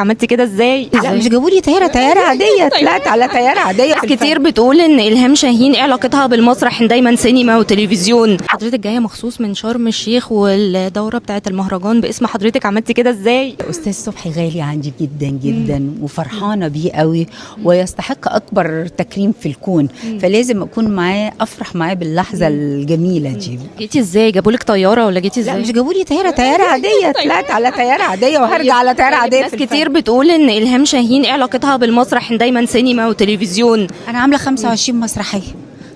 عملتي كده ازاي؟ لا مش جابوا لي طياره عاديه، طلعت على طياره عاديه. كتير بتقول ان الهام شاهين ايه علاقتها بالمسرح؟ دايما سينما وتلفزيون. حضرتك جايه مخصوص من شرم الشيخ والدوره بتاعه المهرجان باسم حضرتك، عملتي كده ازاي؟ استاذ صبحي غالي عندي جدا جدا وفرحانه بيه قوي، ويستحق اكبر تكريم في الكون، فلازم اكون معاه، افرح معاه باللحظه الجميله دي. جيتي ازاي؟ جابولك طياره ولا جيتي ازاي؟ لا مش جابوا لي طياره عاديه، طلعت على طياره عاديه وهرجع على طياره عاديه. ناس كتير بتقول ان الهام شاهين ايه علاقتها بالمسرح؟ دايما سينما وتلفزيون. انا عامله 25 مسرحيه،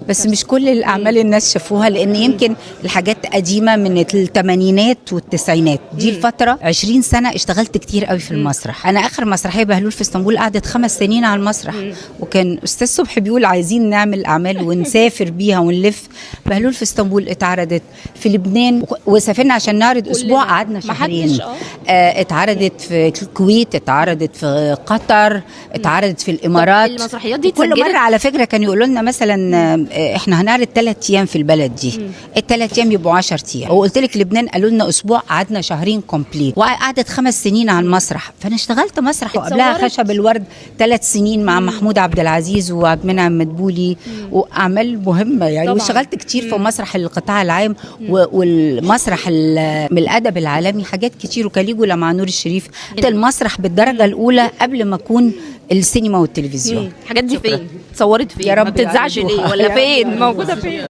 بس مش كل الاعمال الناس شافوها، لان يمكن الحاجات قديمه من الثمانينات والتسعينات دي الفتره. 20 سنه اشتغلت كتير قوي في المسرح. انا اخر مسرحيه بهلول في اسطنبول قعدت 5 سنين على المسرح، وكان استاذ صبحي بيقول عايزين نعمل اعمال ونسافر بيها ونلف. بهلول في اسطنبول اتعرضت في لبنان، وسافرنا عشان نعرض اسبوع، قعدنا شهرين. اتعرضت في الكويت، اتعرضت في قطر، اتعرضت في الامارات. المسرحيات دي كل مره على فكره كانوا يقولوا لنا مثلا احنا هنعرض 3 ايام في البلد دي، ال3 ايام يبقوا 10 ايام. وقلت لك لبنان قالوا لنا اسبوع، قعدنا شهرين كومبليت، وقعدت 5 سنين على المسرح. فانا اشتغلت مسرح، وقبلها خشب الورد 3 سنين مع محمود عبد العزيز وعبد المنعم مدبولي، واعمال مهمه يعني. واشتغلت كتير في مسرح القطاع العام والمسرح من الادب العالمي، حاجات كتير، وكاليجولا مع نور الشريف. المسرح بالدرجه الاولى قبل ما اكون السينما والتلفزيون. الحاجات دي فين؟ اتصورت فين؟ يا رب ما بتتذاعش ليه؟ ولا فين؟ موجوده فين؟